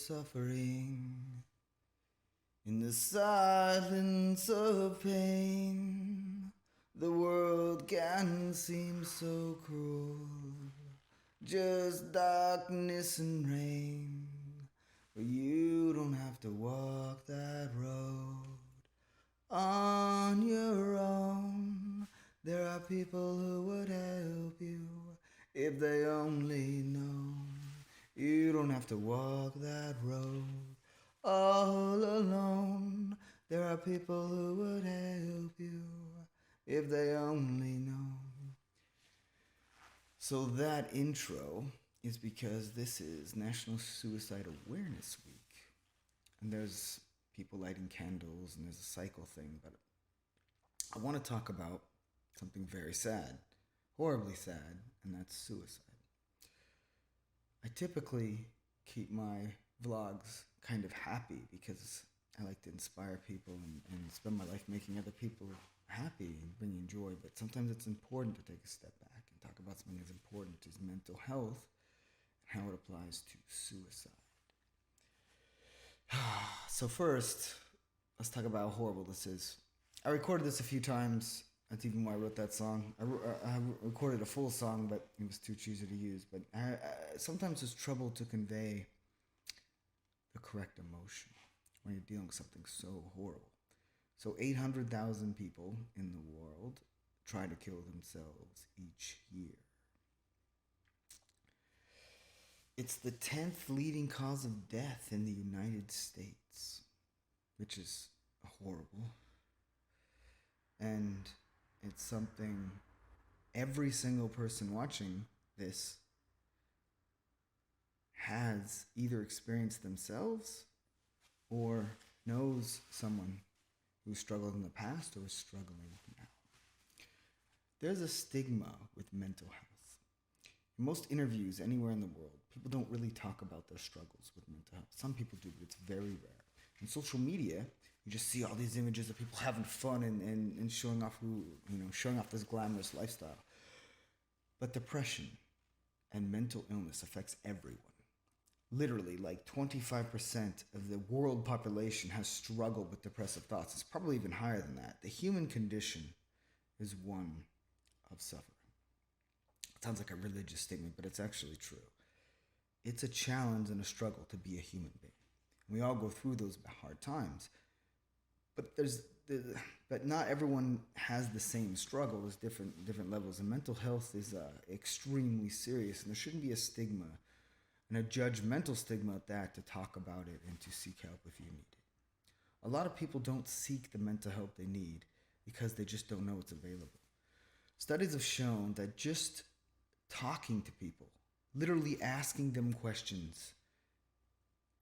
suffering. In the silence of pain, the world can seem so cruel. Just darkness and rain. But you don't have to walk that road on your own. There are people who would help you if they only know. You don't have to walk that road all alone. There are people who would help you if they only know. So that intro is because this is National Suicide Awareness Week. And there's people lighting candles and there's a cycle thing, but I want to talk about something very sad, horribly sad, and that's suicide. I typically keep my vlogs kind of happy because I like to inspire people and spend my life making other people happy and bringing joy. But sometimes it's important to take a step back and talk about something as important as mental health and how it applies to suicide. So first, let's talk about how horrible this is. I recorded this a few times. That's even why I wrote that song. I recorded a full song, but it was too cheesy to use. But sometimes it's trouble to convey the correct emotion when you're dealing with something so horrible. So 800,000 people in the world try to kill themselves each year. It's the 10th leading cause of death in the United States, which is horrible. And it's something every single person watching this has either experienced themselves or knows someone who struggled in the past or is struggling now. There's a stigma with mental health. In most interviews anywhere in the world, people don't really talk about their struggles with mental health. Some people do, but it's very rare. In social media, you just see all these images of people having fun and showing off showing off this glamorous lifestyle. But depression and mental illness affects everyone. Literally, like 25% of the world population has struggled with depressive thoughts. It's probably even higher than that. The human condition is one of suffering. It sounds like a religious statement, but it's actually true. It's a challenge and a struggle to be a human being. We all go through those hard times. But not everyone has the same struggle. There's different levels, and mental health is extremely serious, and there shouldn't be a stigma and a judgmental stigma at that to talk about it and to seek help if you need it. A lot of people don't seek the mental help they need because they just don't know it's available. Studies have shown that just talking to people, literally asking them questions,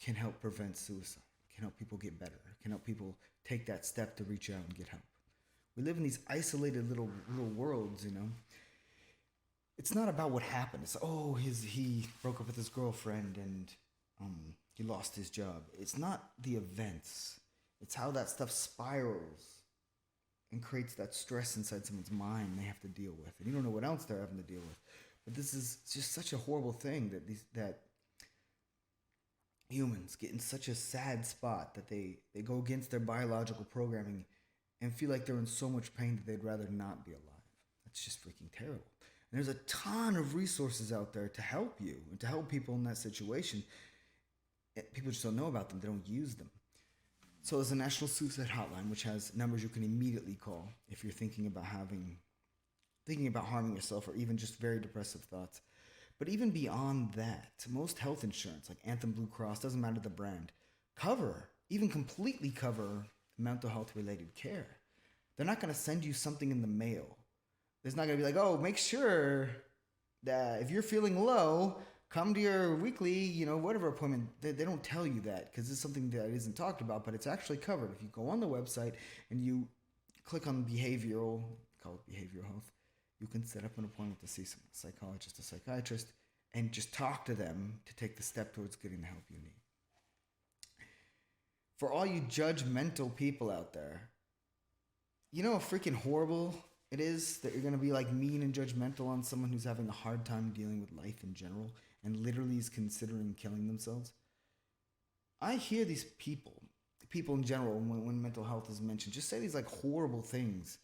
can help prevent suicide, can help people get better, can help people take that step to reach out and get help. We live in these isolated little worlds, you know. It's not about what happened. It's he broke up with his girlfriend and he lost his job. It's not the events. It's how that stuff spirals and creates that stress inside someone's mind they have to deal with, and you don't know what else they're having to deal with. But this is just such a horrible thing that humans get in such a sad spot that they go against their biological programming and feel like they're in so much pain that they'd rather not be alive. That's just freaking terrible. And there's a ton of resources out there to help you and to help people in that situation. People just don't know about them. They don't use them. So there's a National Suicide Hotline, which has numbers you can immediately call if you're thinking about harming yourself or even just very depressive thoughts. But even beyond that, most health insurance, like Anthem Blue Cross, doesn't matter the brand, even completely cover mental health related care. They're not going to send you something in the mail. There's not going to be like, oh, make sure that if you're feeling low, come to your weekly, whatever appointment. They don't tell you that because it's something that isn't talked about, but it's actually covered. If you go on the website and you click on call it behavioral health, you can set up an appointment to see a psychologist, a psychiatrist, and just talk to them to take the step towards getting the help you need. For all you judgmental people out there, you know how freaking horrible it is that you're going to be like mean and judgmental on someone who's having a hard time dealing with life in general and literally is considering killing themselves? I hear these people in general, when mental health is mentioned, just say these like horrible things.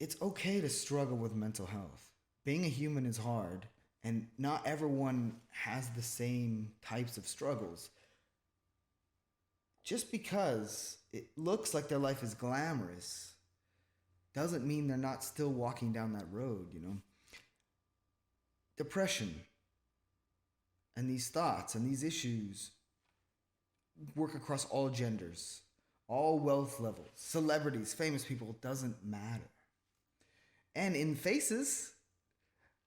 It's okay to struggle with mental health. Being a human is hard, and not everyone has the same types of struggles. Just because it looks like their life is glamorous doesn't mean they're not still walking down that road, you know? Depression and these thoughts and these issues work across all genders, all wealth levels, celebrities, famous people, doesn't matter. And in faces,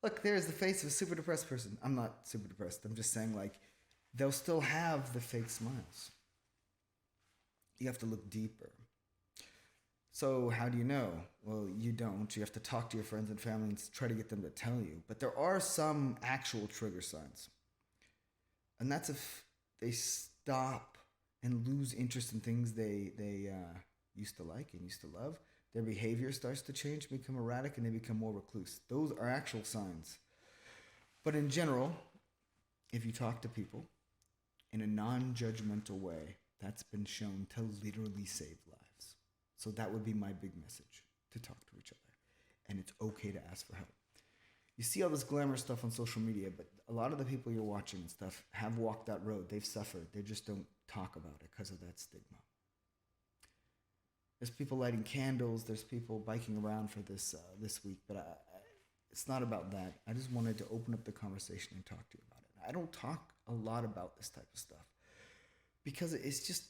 look, there's the face of a super depressed person. I'm not super depressed. I'm just saying, like, they'll still have the fake smiles. You have to look deeper. So, how do you know? Well, you don't. You have to talk to your friends and family and try to get them to tell you. But there are some actual trigger signs. And that's if they stop and lose interest in things they used to like and used to love. Their behavior starts to change, become erratic, and they become more recluse. Those are actual signs. But in general, if you talk to people in a non judgmental way, that's been shown to literally save lives. So that would be my big message, to talk to each other. And it's okay to ask for help. You see all this glamour stuff on social media, but a lot of the people you're watching and stuff have walked that road. They've suffered. They just don't talk about it because of that stigma. There's people lighting candles. There's people biking around for this week, but it's not about that. I just wanted to open up the conversation and talk to you about it. I don't talk a lot about this type of stuff because it's just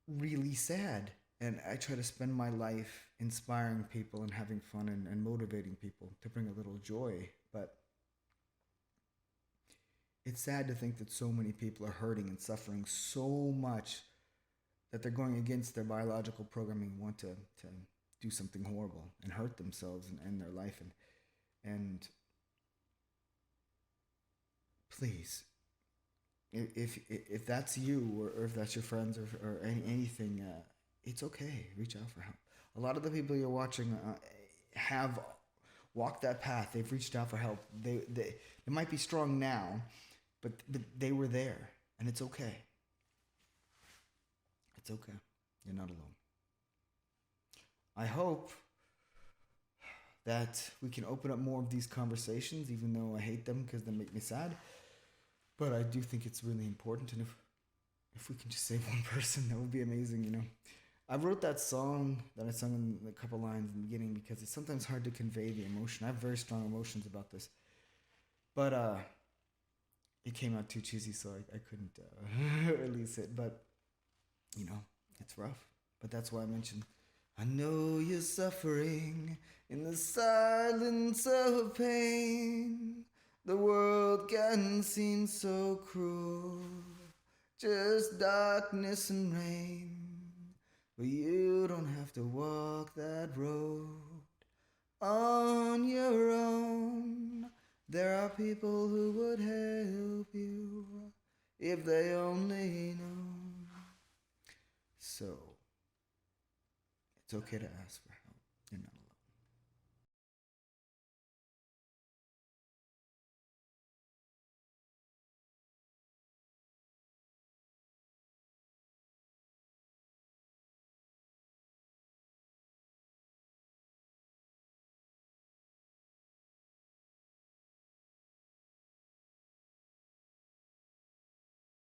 really sad. And I try to spend my life inspiring people and having fun and motivating people to bring a little joy. But it's sad to think that so many people are hurting and suffering so much that they're going against their biological programming and want to do something horrible and hurt themselves and end their life. And please, if that's you or if that's your friends or anything, it's okay. Reach out for help. A lot of the people you're watching have walked that path. They've reached out for help. They might be strong now, but they were there, and it's okay. It's okay. You're not alone. I hope that we can open up more of these conversations, even though I hate them because they make me sad. But I do think it's really important, and if we can just save one person, that would be amazing, you know. I wrote that song that I sung in a couple lines in the beginning because it's sometimes hard to convey the emotion. I have very strong emotions about this, but it came out too cheesy, so I couldn't release it. But you know, it's rough. But that's why I mentioned. I know you're suffering in the silence of pain. The world can seem so cruel, just darkness and rain. But you don't have to walk that road on your own. There are people who would help you if they only know. So, it's okay to ask for help.